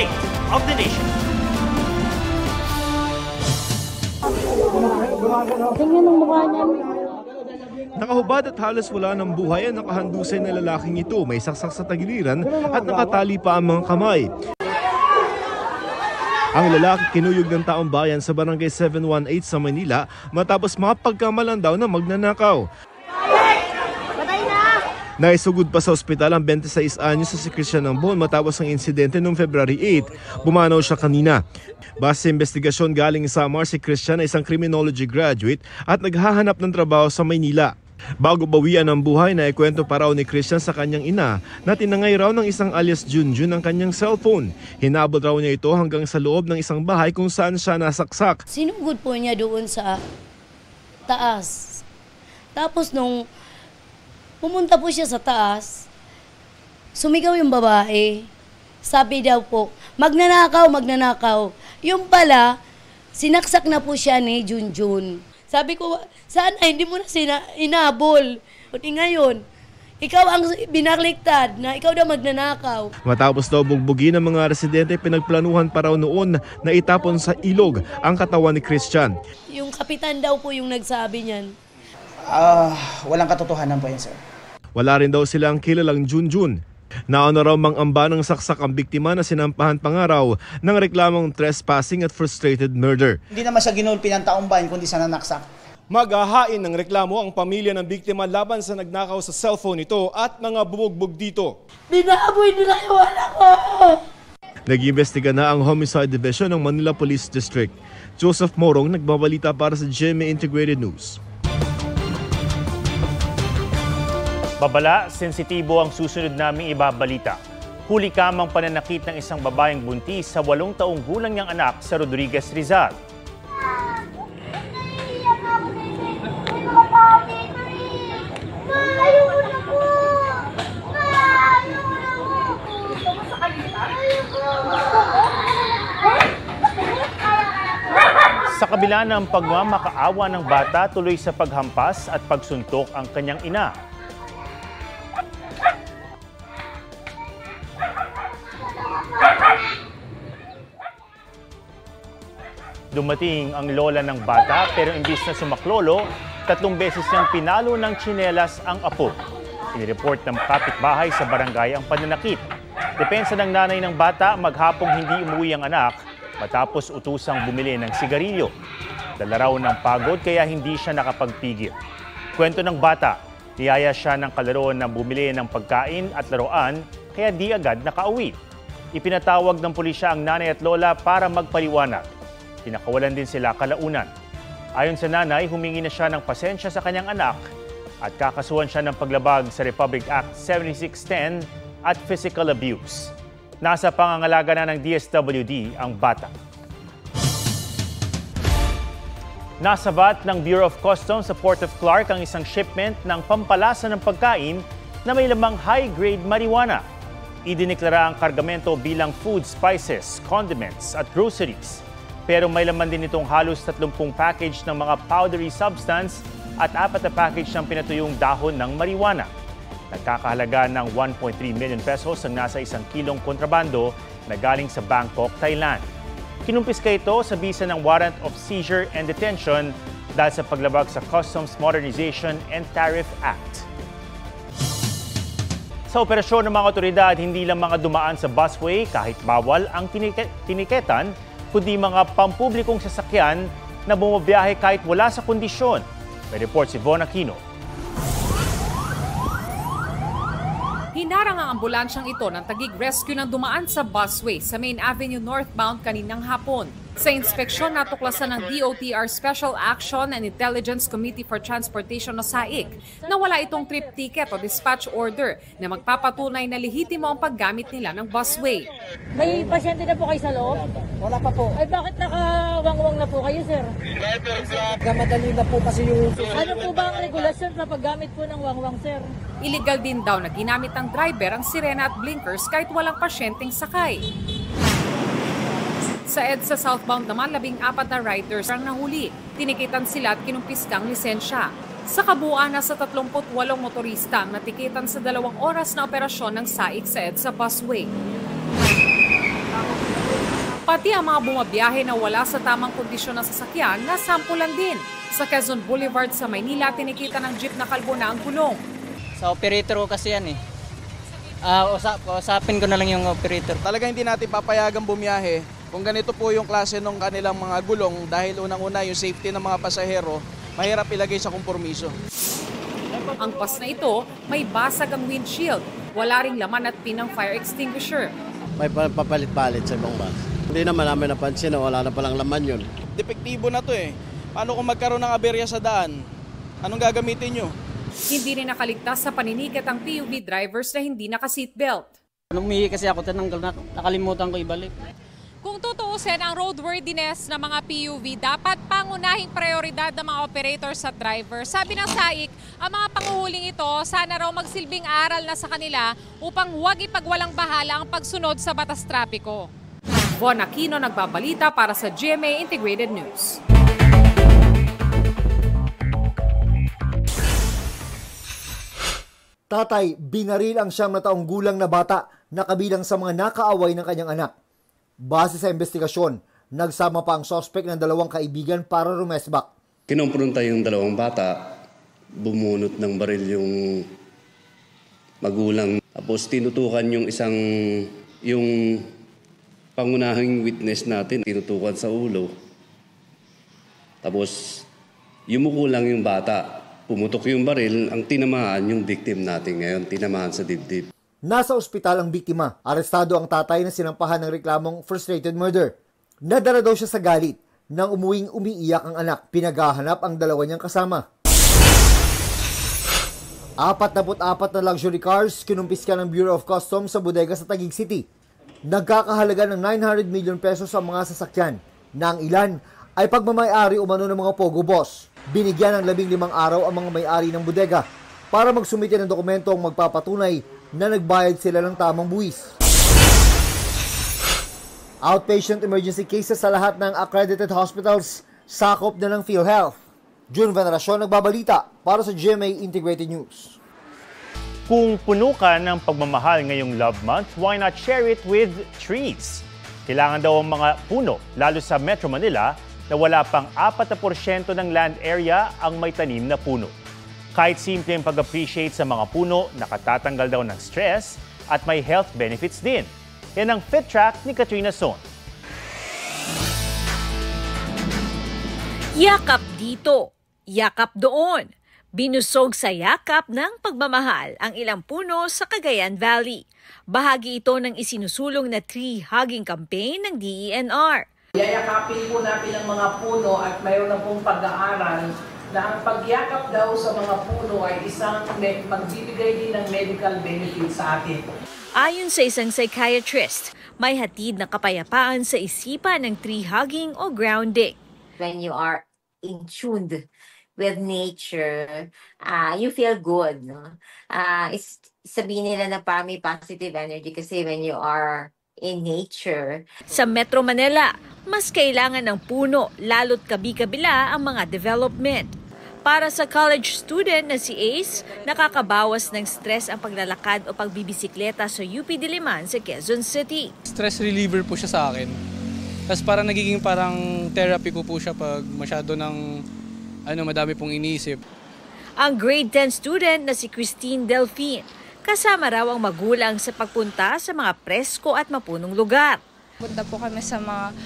state of the nation. Tingnan ang mukha niya. Nakahubad at halos wala ng buhay ang nakahandusay na lalaking ito. May saksak sa tagiliran at nakatali pa ang mga kamay. Ang lalaki kinuyog ng taong bayan sa barangay 718 sa Manila matapos mapagkamalan daw na magnanakaw. Naisugod pa sa ospital ang 26 anyos sa si Christian Ambon matapos ang insidente noong February 8. Bumanaw siya kanina. Base sa investigasyon galing sa Samar, si Christian ay isang criminology graduate at naghahanap ng trabaho sa Maynila. Bago bawian ang buhay, na ikwento pa raw ni Christian sa kanyang ina na tinangay raw ng isang alias Junjun ang kanyang cellphone. Hinabol raw niya ito hanggang sa loob ng isang bahay kung saan siya nasaksak. Sinugod po niya doon sa taas. Tapos nung pumunta po siya sa taas, sumigaw yung babae. Sabi daw po, magnanakaw, magnanakaw. Yung pala, sinaksak na po siya ni Junjun. Sabi ko, sana hindi mo na inabol. Buti ngayon, ikaw ang binaliktad na ikaw daw magnanakaw. Matapos daw bugbugin ng mga residente, pinagplanuhan pa raw noon na itapon sa ilog ang katawan ni Christian. Yung kapitan daw po yung nagsabi niyan. Walang katotohanan po yan, sir. Wala rin daw silang kilalang Junjun. Nauna raw mang-amba ng saksak ang biktima na sinampahan pangaraw ng reklamong trespassing at frustrated murder. Hindi naman siya ginulpi ng taong bayan kundi sa nanaksak. Maghahain ng reklamo ang pamilya ng biktima laban sa nagnakaw sa cellphone nito at mga bumugbog dito. Binaboy nila yung anak ko! Nag-iimbestiga na ang Homicide Division ng Manila Police District. Joseph Morong, nagbabalita para sa GMA Integrated News. Babala, sensitibo ang susunod naming ibabalita. Huli kamang pananakit ng isang babaeng buntis sa 8 taong gulang niyang anak sa Rodriguez, Rizal. Sa kabila ng pagmamakaawa ng bata, tuloy sa paghampas at pagsuntok ang kanyang ina. Dumating ang lola ng bata pero imbis na sumaklolo, 3 beses niyang pinalo ng tsinelas ang apo. Inireport ng kapitbahay sa barangay ang pananakit. Depensa ng nanay ng bata, maghapong hindi umuwi ang anak matapos utusang bumili ng sigarilyo. Dala raw ng pagod kaya hindi siya nakapagpigil. Kwento ng bata, niyaya siya ng kalaro na bumili ng pagkain at laruan kaya di agad nakauwi. Ipinatawag ng pulisya ang nanay at lola para magpaliwanag. Pinakawalan din sila kalaunan. Ayon sa nanay, humingi na siya ng pasensya sa kanyang anak at kakasuhan siya ng paglabag sa Republic Act 7610 at physical abuse. Nasa pangangalaga na ng DSWD ang bata. Nasabat ng Bureau of Customs sa Port of Clark ang isang shipment ng pampalasa ng pagkain na may lamang high-grade marijuana. Idineklara ang kargamento bilang food, spices, condiments at groceries. Pero may laman din itong halos 30 package ng mga powdery substance at 4 na package ng pinatuyong dahon ng marijuana. Nagkakahalaga ng 1.3 million pesos ang nasa 1 kilong kontrabando na galing sa Bangkok, Thailand. Kinumpiska ito sa bisa ng Warrant of Seizure and Detention dahil sa paglabag sa Customs Modernization and Tariff Act. Sa operasyon ng mga otoridad, hindi lang mga dumaan sa busway kahit bawal ang tiniketan, kundi mga pampublikong sasakyan na bumabiyahe kahit wala sa kondisyon. May report si Von Aquino. Hinarang ang ambulansyang ito ng Taguig Rescue nang dumaan sa busway sa Main Avenue northbound kaninang hapon. Sa inspeksyon, natuklasan ng DOTR Special Action and Intelligence Committee for Transportation o SAIC na wala itong trip ticket o dispatch order na magpapatunay na lehitimo ang paggamit nila ng busway. May pasyente na po kayo sa loob? Wala pa po. Ay bakit nakawangwang na po kayo, sir? Kamadali na po kasi yung... Ano po ba ang regulasyon sa paggamit po ng wangwang, sir? Illegal din daw na ginamit ng driver ang sirena at blinkers kahit walang pasyenteng sakay. Sa EDSA southbound naman, 14 na riders ang nahuli. Tinikitan sila at kinumpiska ang lisensya. Sa kabuuan, nasa 38 motorista ang natikitan sa 2 oras na operasyon ng SAIC sa EDSA busway. Pati ang mga bumabiyahe na wala sa tamang kondisyon ng sasakyan, nasampulan din. Sa Quezon Boulevard sa Maynila, tinikita ng jeep na kalbo na ang gulong. Sa operator ko kasi yan eh. Usapin ko na lang yung operator. Talaga hindi natin papayagang bumiyahe kung ganito po yung klase ng kanilang mga gulong dahil unang-una yung safety ng mga pasahero, mahirap ilagay sa kompromiso. Ang bus na ito, may basag ang windshield. Wala ring laman at pin ng fire extinguisher. May papalit-palit sa ibang bus. Hindi naman namin napansin na wala na palang laman yun. Depektibo na to eh. Paano kung magkaroon ng aberya sa daan? Anong gagamitin nyo? Hindi rin nakaligtas sa paninikat ang PUV drivers na hindi naka-seatbelt. Nung umihi kasi ako, nakalimutan ko ibalik. Kung tutuusin ang roadworthiness ng mga PUV, dapat pangunahing prioridad ng mga operators at driver. Sabi ng SAIC, ang mga panguhuling ito sana raw magsilbing aral na sa kanila upang huwag ipagwalang bahala ang pagsunod sa batas trapiko. Von Aquino nagbabalita para sa GMA Integrated News. Tatay, binaril ang 9 na taong gulang na bata na kabilang sa mga nakaaway ng kanyang anak. Base sa investigasyon, nagsama pa ang suspect ng 2 kaibigan para rumesbak. Kinompronta yung 2 bata, bumunot ng baril yung magulang. Tapos tinutukan yung pangunahing witness natin, tinutukan sa ulo. Tapos yumuko lang yung bata. Pumutok yung baril, ang tinamaan yung victim natin ngayon, tinamaan sa dibdib. Nasa ospital ang biktima. Arestado ang tatay na sinampahan ng reklamong frustrated murder. Nadala daw siya sa galit nang umuwing umiiyak ang anak. Pinaghahanap ang 2 niyang kasama. 44 na luxury cars kinumpiska ng Bureau of Customs sa bodega sa Taguig City. Nagkakahalaga ng 900 million pesos ang mga sasakyan na ang ilan ay pagmamay-ari umano ng mga Pogo Boss. Binigyan ng 15 araw ang mga may-ari ng bodega para magsumite ng dokumentong magpapatunay na nagbayad sila ng tamang buwis. Outpatient emergency cases sa lahat ng accredited hospitals sakop na ng PhilHealth. June Veneracion nagbabalita para sa GMA Integrated News. Kung puno ka ng pagmamahal ngayong Love Month, why not share it with trees? Kailangan daw ang mga puno, lalo sa Metro Manila, na wala pang 4% ng land area ang may tanim na puno. Kahit simple ang pag-appreciate sa mga puno, nakatatanggal daw ng stress at may health benefits din. Yan ang Fit Track ni Katrina Son. Yakap dito, yakap doon. Binusog sa yakap ng pagmamahal ang ilang puno sa Cagayan Valley. Bahagi ito ng isinusulong na tree hugging campaign ng DENR. Yayakapin po natin ang mga puno at mayroon na pong pag-aaral na ang pagyakap daw sa mga puno ay isang magbibigay din ng medical benefit sa atin. Ayon sa isang psychiatrist, may hatid na kapayapaan sa isipan ng tree hugging o grounding. When you are in tune with nature, you feel good. No? Sabihin nila na parang may positive energy kasi when you are in nature. Sa Metro Manila, mas kailangan ng puno lalo't kabi-kabila ang mga development. Para sa college student na si Ace, nakakabawas ng stress ang paglalakad o pagbibisikleta sa UP Diliman sa Quezon City. Stress reliever po siya sa akin. Tapos parang nagiging parang therapy ko po siya pag masyado ng madami pong iniisip. Ang grade 10 student na si Christine Delphine, kasama raw ang magulang sa pagpunta sa mga presko at mapunong lugar. Punta po kami sa mga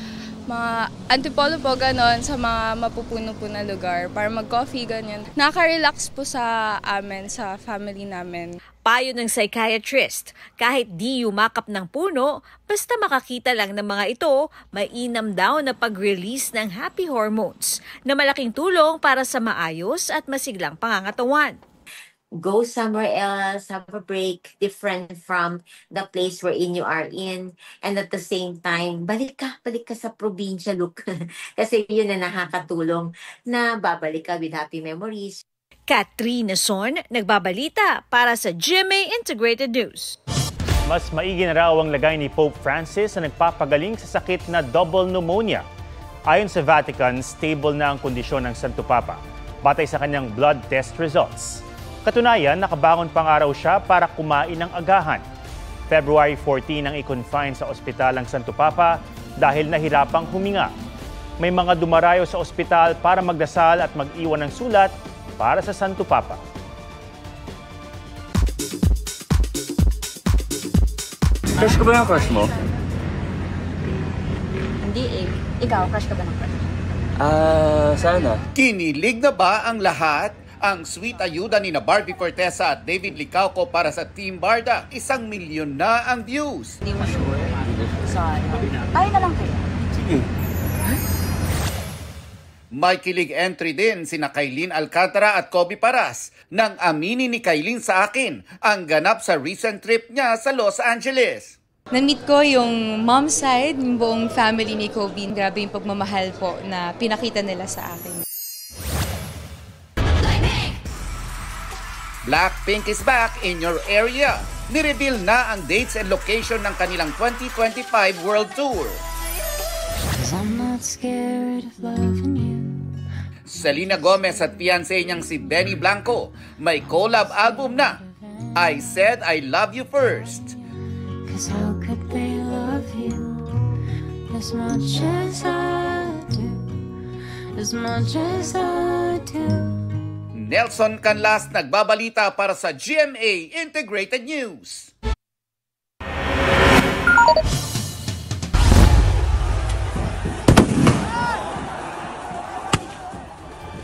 antipolo po, ganon, sa mga mapupuno po na lugar para mag-coffee, ganyan. Nakaka-relax po sa amin, sa family namin. Payo ng psychiatrist, kahit di yumakap ng puno, basta makakita lang ng mga ito, mainam daw na pag-release ng happy hormones na malaking tulong para sa maayos at masiglang pangangatawan. Go somewhere else, have a break, different from the place wherein you are in. And at the same time, balik ka sa probinsya, look. Kasi yun na nakakatulong na babalik ka with happy memories. Katrina Son, nagbabalita para sa GMA Integrated News. Mas maigi na raw ang lagay ni Pope Francis na nagpapagaling sa sakit na double pneumonia. Ayon sa Vatican, stable na ang kondisyon ng Santo Papa, batay sa kanyang blood test results. Katunayan, nakabangon pang araw siya para kumain ng agahan. February 14 ang i-confine sa ospital ang Santo Papa dahil nahirapang huminga. May mga dumarayo sa ospital para magdasal at mag-iwan ng sulat para sa Santo Papa. Crush ko ba yung crush mo? Hindi eh. Ikaw, crush ka ba ng crush? Sana. Kinilig na ba ang lahat? Ang sweet ayuda ni Barbie Fortesa at David Licauco para sa Team Barda, 1 milyon na ang views. Hindi mo sure? Sana. Tayo na lang kayo. Sige. May kilig entry din sina Kailin Alcantara at Kobe Paras nang aminin ni Kailin sa akin ang ganap sa recent trip niya sa Los Angeles. Na-meet ko yung mom side, yung buong family ni Kobe. Grabe yung pagmamahal po na pinakita nila sa akin. Blackpink is back in your area. Nireveal na ang dates and location ng kanilang 2025 World Tour. Selena Gomez at fiancé niyang si Benny Blanco may collab album na, I Said I Love You First. Cause how could they love you as much as I do, as much as I do. Nelson Canlas nagbabalita para sa GMA Integrated News.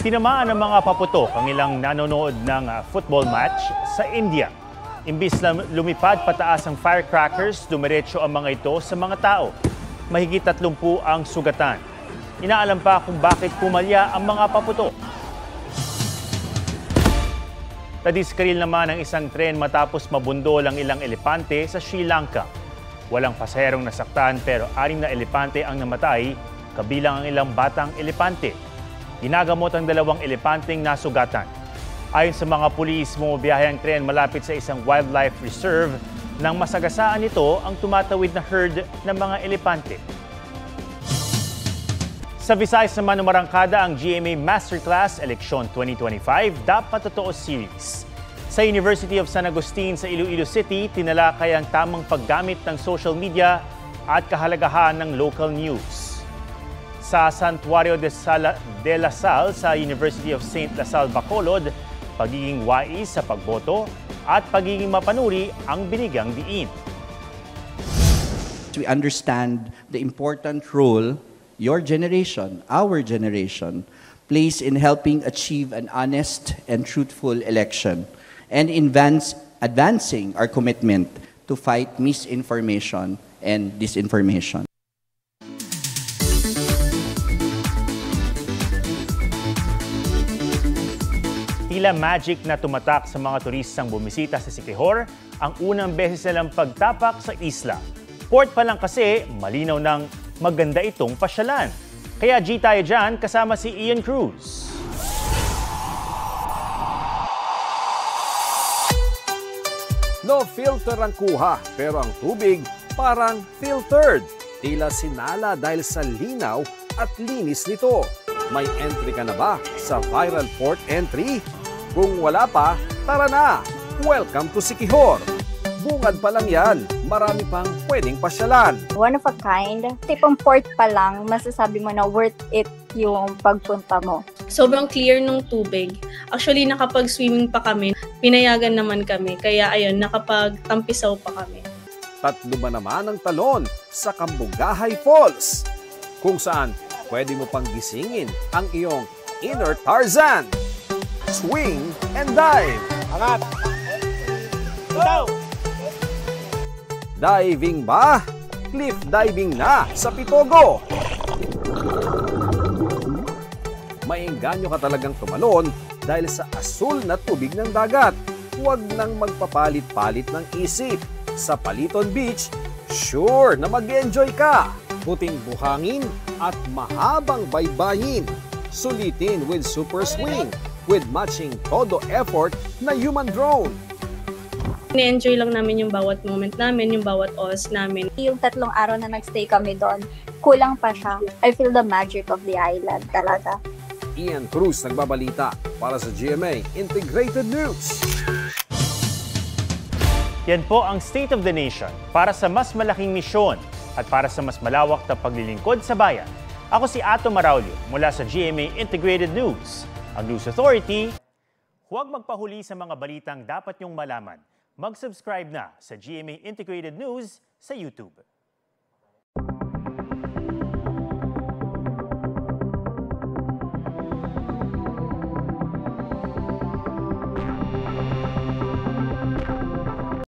Tinamaan ng mga paputok ang ilang nanonood ng football match sa India. Imbis na lumipad pataas ang firecrackers, dumiretso ang mga ito sa mga tao. Mahigit 30 ang sugatan. Inaalam pa kung bakit pumalya ang mga paputok. Nadiskaril naman ang isang tren matapos mabundol ang ilang elepante sa Sri Lanka. Walang pasaherong nasaktan pero 6 na elepante ang namatay, kabilang ang ilang batang elepante. Ginagamot ang 2 elepanteng nasugatan. Ayon sa mga pulis, bumabiyahe ang tren malapit sa isang wildlife reserve nang masagasaan nito ang tumatawid na herd ng mga elepante. Sa Visayas naman umarangkada ang GMA Masterclass Eleksyon 2025 Dapat Totoo Series. Sa University of San Agustin sa Iloilo City, tinalakay ang tamang paggamit ng social media at kahalagahan ng local news. Sa Santuario de La Salle sa University of St. La Salle, Bacolod, pagiging wais sa pagboto at pagiging mapanuri ang binigyang diin. We understand the important role your generation, our generation, plays in helping achieve an honest and truthful election and advancing our commitment to fight misinformation and disinformation. Tila magic na tumatak sa mga turistang bumisita sa Siquijor ang unang beses nilang pagtapak sa isla. Port pa lang kasi, malinaw ng maganda itong pasyalan. Kaya G tayo dyan, kasama si Ian Cruz. No filter ang kuha, pero ang tubig parang filtered. Tila sinala dahil sa linaw at linis nito. May entry ka na ba sa viral port entry? Kung wala pa, tara na! Welcome to Siquijor! Bungad pa lang yan, marami pang pwedeng pasyalan. One of a kind, tipong port pa lang, masasabi mo na worth it yung pagpunta mo. Sobrang clear ng tubig. Actually, nakapag-swimming pa kami. Pinayagan naman kami. Kaya ayun, nakapag-tampisaw pa kami. 3 ba naman ang talon sa Cambugahay Falls? Kung saan pwede mo pang gisingin ang iyong inner Tarzan. Swing and dive. Angat! Go! Diving ba? Cliff diving na sa Pitogo. Maengganyo ka talagang tumalon dahil sa asul na tubig ng dagat. Huwag nang magpapalit-palit ng isip. Sa Paliton Beach, sure na mag-enjoy ka. Puting buhangin at mahabang baybayin. Sulitin with super swing with matching todo effort na human drone. Ni-enjoy lang namin yung bawat moment namin, yung bawat oras namin. Yung 3 araw na nagstay kami doon, kulang pa siya. I feel the magic of the island talaga. Ian Cruz nagbabalita para sa GMA Integrated News. Yan po ang State of the Nation para sa mas malaking misyon at para sa mas malawak na paglilingkod sa bayan. Ako si Ato Maraulio mula sa GMA Integrated News, ang News Authority. Huwag magpahuli sa mga balitang dapat niyong malaman. Mag-subscribe na sa GMA Integrated News sa YouTube.